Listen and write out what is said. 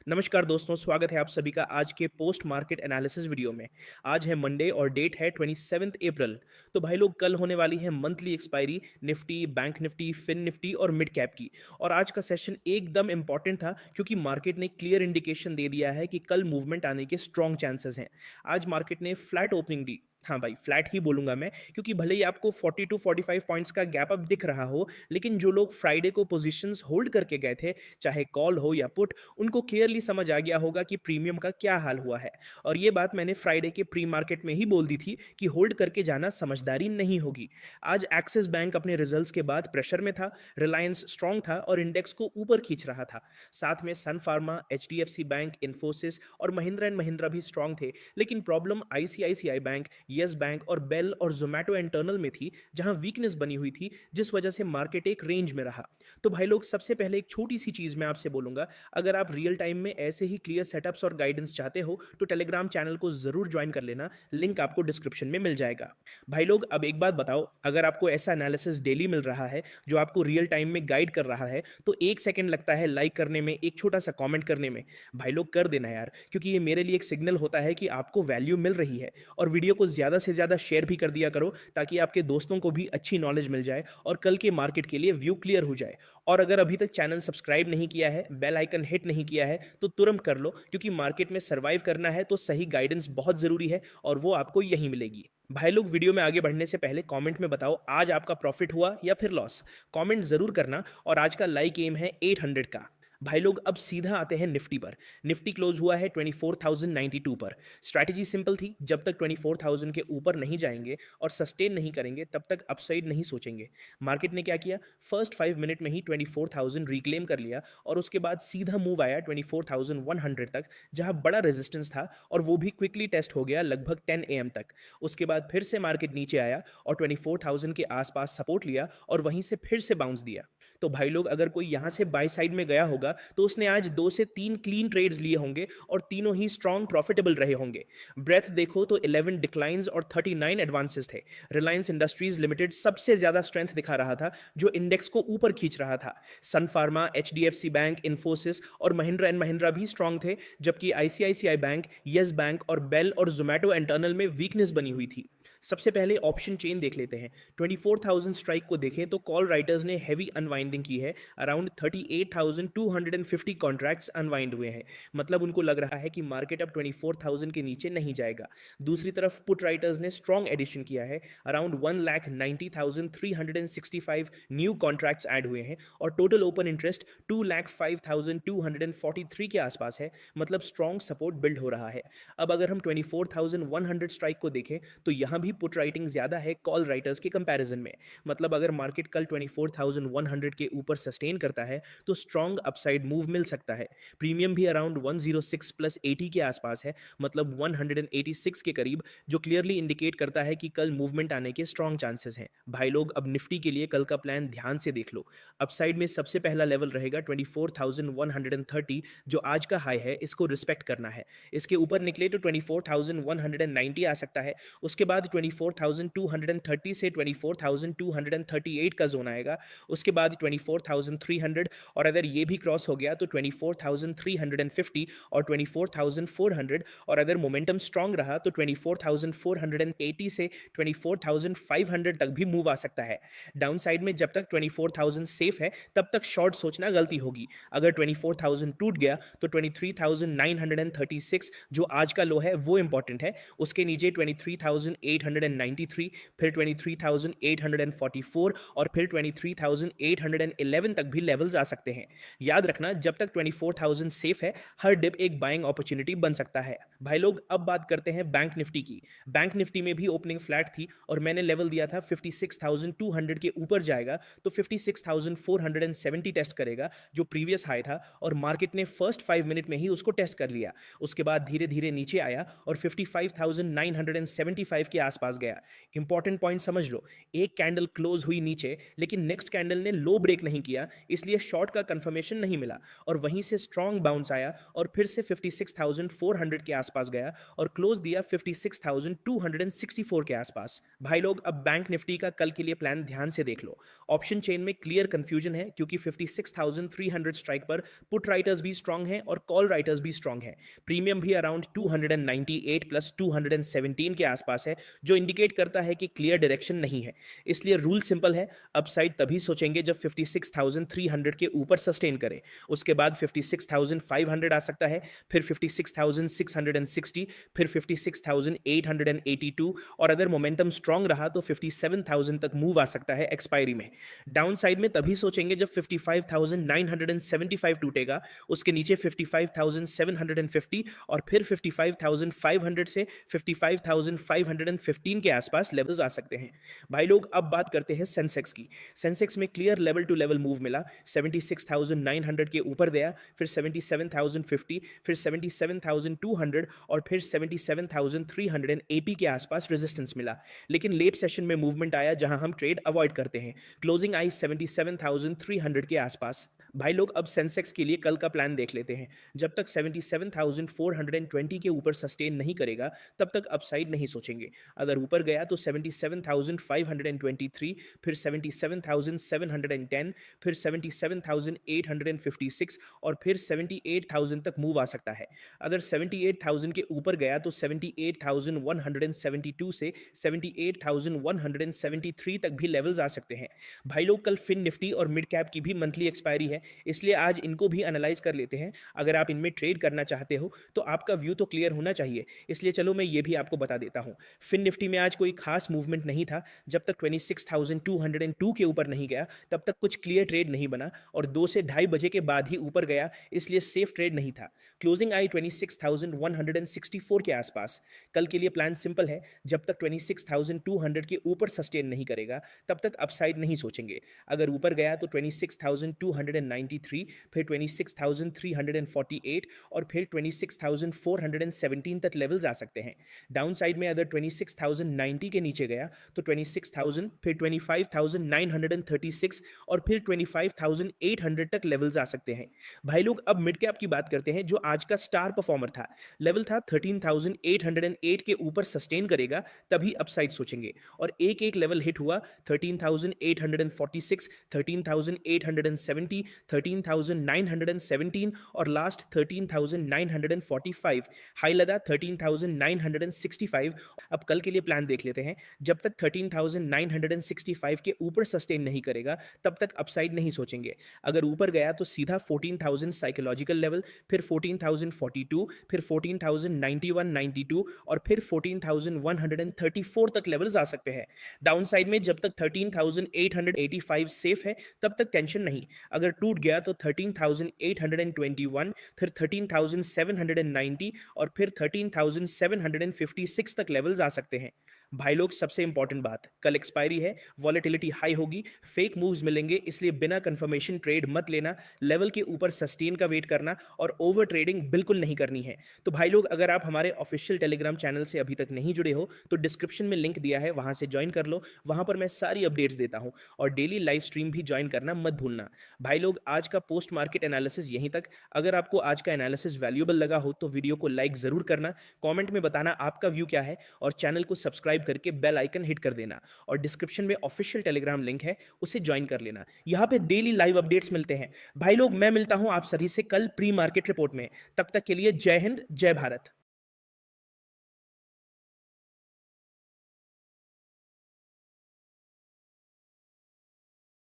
नमस्कार दोस्तों, स्वागत है आप सभी का आज के पोस्ट मार्केट एनालिसिस वीडियो में। आज है मंडे और डेट है 27 अप्रैल। तो भाई लोग, कल होने वाली है monthly expiry Nifty, bank Nifty, fin Nifty और मिड कैप की। और आज का सेशन एकदम इंपॉर्टेंट था क्योंकि मार्केट ने क्लियर इंडिकेशन दे दिया है कि कल मूवमेंट आने के स्ट्रॉन्ग चांसेस हैं। आज मार्केट ने फ्लैट ओपनिंग दी। हाँ भाई, फ्लैट ही बोलूंगा मैं, क्योंकि भले ही आपको 40 टू 45 पॉइंट्स का गैप अप दिख रहा हो, लेकिन जो लोग फ्राइडे को पोजीशंस होल्ड करके गए थे, चाहे कॉल हो या पुट, उनको क्लियरली समझ आ गया होगा कि प्रीमियम का क्या हाल हुआ है। और ये बात मैंने फ्राइडे के प्री मार्केट में ही बोल दी थी कि होल्ड करके जाना समझदारी नहीं होगी। आज एक्सिस बैंक अपने रिजल्ट्स के बाद प्रेशर में था, रिलायंस स्ट्रांग था और इंडेक्स को ऊपर खींच रहा था। साथ में सन फार्मा, एचडीएफसी बैंक, इन्फोसिस और महिंद्रा एंड महिंद्रा भी स्ट्रांग थे। लेकिन problem ICICI bank, yes bank और बेल और जोमैटो इंटरनल में थी, जहां वीकनेस बनी हुई थी, जिस वजह से मार्केट एक रेंज में रहा। तो भाई लोग, सबसे पहले एक छोटी सी चीज मैं आपसे बोलूंगा। अगर आप रियल टाइम में ऐसे ही क्लियर सेटअप्स और गाइडेंस चाहते हो तो टेलीग्राम चैनल को जरूर ज्वाइन कर लेना, लिंक आपको डिस्क्रिप्शन में मिल जाएगा। भाई लोग, अब एक बात बताओ, अगर आपको ऐसा एनालिसिस डेली मिल रहा है जो आपको रियल टाइम में गाइड कर रहा है, तो एक सेकंड लगता है लाइक करने में, एक छोटा सा कमेंट करने में। भाई लोग, कर देना यार, क्योंकि ये मेरे लिए एक सिग्नल होता है कि आपको वैल्यू मिल रही है। और वीडियो को ज्यादा से ज्यादा शेयर भी कर दिया करो, ताकि आपके दोस्तों को भी अच्छी नॉलेज मिल जाए और कल के मार्केट के लिए व्यू क्लियर हो जाए। और अगर अभी तक चैनल सब्सक्राइब नहीं किया है, बेल आइकन हिट नहीं किया है, तो तुरंत कर लो, क्योंकि मार्केट में सर्वाइव करना है तो सही गाइडेंस बहुत जरूरी है और वो आपको यहीं मिलेगी। भाई लोग, वीडियो में आगे बढ़ने से पहले कमेंट में बताओ आज आपका प्रॉफिट हुआ या फिर लॉस। कमेंट जरूर करना। और आज का लाइक एम है 800 का। भाई लोग, अब सीधा आते हैं निफ्टी पर। निफ्टी क्लोज हुआ है 24,092 पर। स्ट्रैटेजी सिंपल थी, जब तक 24,000 के ऊपर नहीं जाएंगे और सस्टेन नहीं करेंगे तब तक अपसाइड नहीं सोचेंगे। मार्केट ने क्या किया, फर्स्ट 5 मिनट में ही 24,000 रिक्लेम कर लिया और उसके बाद सीधा मूव आया 24,100 तक, जहां बड़ा रेजिस्टेंस था और वो भी क्विकली टेस्ट हो गया लगभग 10 AM तक। उसके बाद फिर से मार्केट नीचे आया और 24,000 के आसपास सपोर्ट लिया और वहीं से फिर से बाउंस दिया। तो भाई लोग, अगर कोई यहां से बाय साइड में गया होगा तो उसने आज 2 से 3 क्लीन ट्रेड्स लिए होंगे और तीनों ही स्ट्रॉन्ग प्रॉफिटेबल रहे होंगे। ब्रेथ देखो तो 11 डिक्लाइंस और 39 एडवांसेस थे। रिलायंस इंडस्ट्रीज लिमिटेड सबसे ज्यादा स्ट्रेंथ दिखा रहा था, जो इंडेक्स को ऊपर खींच रहा था। सन फार्मा, एचडीएफसी बैंक, इन्फोसिस और महिंद्रा एंड महिंद्रा भी स्ट्रांग थे, जबकि आईसीआईसीआई बैंक, यस बैंक और बेल और जोमैटो इंटरनल में वीकनेस बनी हुई थी। सबसे पहले ऑप्शन चेन देख लेते हैं। 24,000 स्ट्राइक को देखें तो कॉल राइटर्स ने हैवी अनवाइंडिंग की है। अराउंड 38,250 कॉन्ट्रैक्ट्स अनवाइंड हुए हैं। मतलब उनको लग रहा है कि मार्केट अब 24,000 के नीचे नहीं जाएगा। दूसरी तरफ पुट राइटर्स ने स्ट्रॉन्ग एडिशन किया है। अराउंड 1,90,365 न्यू कॉन्ट्रैक्ट्स ऐड हुए हैं और टोटल ओपन इंटरेस्ट 2,05,243 के आसपास है। मतलब स्ट्रॉन्ग सपोर्ट बिल्ड हो रहा है। अब अगर हम 24,100 स्ट्राइक को देखें तो यहां भी पुट राइटिंग ज्यादा है कॉल राइटर्स के कंपैरिजन में। मतलब अगर मार्केट कल 24,100 के ऊपर सस्टेन करता है तो स्ट्रॉन्ग अपसाइड मूव मिल सकता है। प्रीमियम भी अराउंड 106 प्लस 80 के आसपास है, मतलब 186 के करीब, जो क्लियरली इंडिकेट करता है कि कल मूवमेंट आने के स्ट्रॉन्ग चांसेस हैं। भाई लोग, अब निफ्टी के लिए कल का प्लान ध्यान से देख लो। अपसाइड में सबसे पहला लेवल रहेगा 24,130, जो आज का हाई है, इसको रिस्पेक्ट करना है। इसके ऊपर निकले तो 24,190 आ सकता है। उसके बाद 24,230 से 24,238 का जोन आएगा। उसके बाद 24,300, और अगर ये भी क्रॉस हो गया तो 24,350 और 24,400, और अगर मोमेंटम स्ट्रांग रहा तो 24,480 से 24,500 तक भी मूव आ सकता है। डाउन साइड में जब तक 24,000 सेफ है तब तक शॉर्ट सोचना गलती होगी। अगर 24,000 टूट गया तो 23,936, जो आज का लो है, वो इंपॉर्टेंट है। उसके नीचे 23,893, फिर 23,844 और फिर 23,811 तक भी लेवल्स आ सकते हैं। याद रखना, जब तक 24,000 सेफ है, हर डिप एक बाइंग अपॉर्चुनिटी बन सकता है। भाई लोग, अब बात करते हैं बैंक निफ्टी की। बैंक निफ्टी में भी ओपनिंग फ्लैट थी और मैंने लेवल दिया था 56,200 के ऊपर जाएगा तो 56,470 टेस्ट करेगा, जो प्रीवियस हाई था, और मार्केट ने फर्स्ट 5 मिनट में ही उसको टेस्ट कर लिया। उसके बाद धीरे धीरे नीचे आया और 55,975 के आसपास आसपास गया। इंपॉर्टेंट पॉइंट समझ लो, एक कैंडल क्लोज हुई नीचे लेकिन नेक्स्ट कैंडल ने लो ब्रेक नहीं किया, इसलिए शॉर्ट का कंफर्मेशन नहीं मिला और वहीं से स्ट्रॉन्ग बाउंस आया और फिर से 56,400 के आसपास गया और क्लोज दिया 56,264 के आसपास। भाई लोग अब बैंक निफ्टी का कल के लिए प्लान ध्यान से देख लो। ऑप्शन चेन में क्लियर कंफ्यूजन है क्योंकि 56,300 स्ट्राइक पर पुट राइटर्स भी स्ट्रांग हैं और कॉल राइटर्स भी स्ट्रांग हैं। प्रीमियम भी अराउंड 298 प्लस 217 के आसपास है, जो इंडिकेट करता है कि क्लियर डायरेक्शन नहीं है। इसलिए रूल सिंपल है, अपसाइड तभी सोचेंगे जब 56,300 के ऊपर सस्टेन करे, उसके बाद 56,500 आ सकता है, फिर 56,660, फिर 56,882 और अगर मोमेंटम स्ट्रांग रहा तो 57,000 तक मूव आ सकता है एक्सपायरी में। डाउन साइड में तभी सोचेंगे जब 55,975 टूटेगा, उसके नीचे 55,750 और फिर 55,500 से 55,515 के आसपास लेवल्स आ सकते हैं। भाई लोग अब बात करते हैं सेंसेक्स की। सेंसेक्स में clear level to level move मिला, 76,900 के ऊपर गया, फिर 77,050, फिर 77,200 और फिर 77,380 के आसपास रेजिस्टेंस मिला। लेकिन लेट सेशन में मूवमेंट आया जहां हम ट्रेड अवॉइड करते हैं। क्लोजिंग आई 77,300 के आसपास। भाई लोग अब सेंसेक्स के लिए कल का प्लान देख लेते हैं। जब तक 77,420 के ऊपर सस्टेन नहीं करेगा तब तक अपसाइड नहीं सोचेंगे। अगर ऊपर गया तो 77,523, फिर 77,710, फिर 77,856 और फिर 78,000 तक मूव आ सकता है। अगर 78,000 के ऊपर गया तो 78,172 से 78,173 तक भी लेवल्स आ सकते हैं। भाई लोग कल फिन निफ्टी और मिड कैप की भी मंथली एक्सपायरी है, इसलिए आज इनको भी एनालाइज कर लेते हैं। अगर आप इनमें ट्रेड करना चाहते हो तो आपका व्यू तो क्लियर होना चाहिए, इसलिए चलो मैं ये भी आपको बता देता हूँ। फिन निफ्टी में आज कोई खास मूवमेंट नहीं था, जब तक 26,202 के ऊपर नहीं गया तब तक कुछ क्लियर ट्रेड नहीं बना और 2 से ढाई बजे के बाद ही ऊपर गया, इसलिए सेफ ट्रेड नहीं था। क्लोजिंग आई 26,164 के आसपास। कल के लिए प्लान सिंपल है, जब तक 26,200 के ऊपर सस्टेन नहीं करेगा तब तक अपसाइड नहीं सोचेंगे। अगर ऊपर गया तो 26,293, फिर 26,348 और फिर 26,417 तक लेवल्स आ सकते हैं। डाउन साइड में अगर 26,090 के नीचे गया तो 26,000, फिर 25,936 और फिर 25,800 तक लेवल्स आ सकते हैं। भाई लोग अब मिड कैप की बात करते हैं, जो आज का स्टार परफॉर्मर था। लेवल था 13,808 के ऊपर सस्टेन करेगा तभी अपसाइड सोचेंगे और एक एक लेवल हिट हुआ, 13,846, 13,870, 13,917 और लास्ट 13,945। हाई लगा 13,965। अब कल के लिए प्लान देख लेते हैं। जब तक 13,965 के ऊपर सस्टेन नहीं करेगा तब तक अपसाइड नहीं सोचेंगे। अगर ऊपर गया तो सीधा 14,000 साइकोलॉजिकल लेवल, फिर 14,042, फिर 14,091-92 और फिर 14,134 तक लेवल्स आ सकते हैं। डाउन साइड में जब तक 13,885 सेफ है तब तक टेंशन नहीं। अगर टूट गया तो 13,821, फिर 13,790 और फिर 13,756 तक लेवल्स आ सकते हैं। भाई लोग सबसे इंपॉर्टेंट बात, कल एक्सपायरी है, वॉलेटिलिटी हाई होगी, फेक मूव्स मिलेंगे, इसलिए बिना कंफर्मेशन ट्रेड मत लेना। लेवल के ऊपर सस्टेन का वेट करना और ओवर ट्रेडिंग बिल्कुल नहीं करनी है। तो भाई लोग अगर आप हमारे ऑफिशियल टेलीग्राम चैनल से अभी तक नहीं जुड़े हो तो डिस्क्रिप्शन में लिंक दिया है, वहां से ज्वाइन कर लो। वहां पर मैं सारी अपडेट्स देता हूं और डेली लाइव स्ट्रीम भी ज्वाइन करना मत भूलना। भाई लोग आज का पोस्ट मार्केट एनालिसिस यहीं तक। अगर आपको आज का एनालिसिस वैल्यूएबल लगा हो तो वीडियो को लाइक जरूर करना, कमेंट में बताना आपका व्यू क्या है और चैनल को सब्सक्राइब करके बेल आइकन हिट कर देना और डिस्क्रिप्शन में ऑफिशियल टेलीग्राम लिंक है, उसे ज्वाइन कर लेना। यहां पे डेली लाइव अपडेट्स मिलते हैं। भाई लोग मैं मिलता हूं आप सभी से कल प्री मार्केट रिपोर्ट में। तब तक के लिए जय हिंद, जय भारत।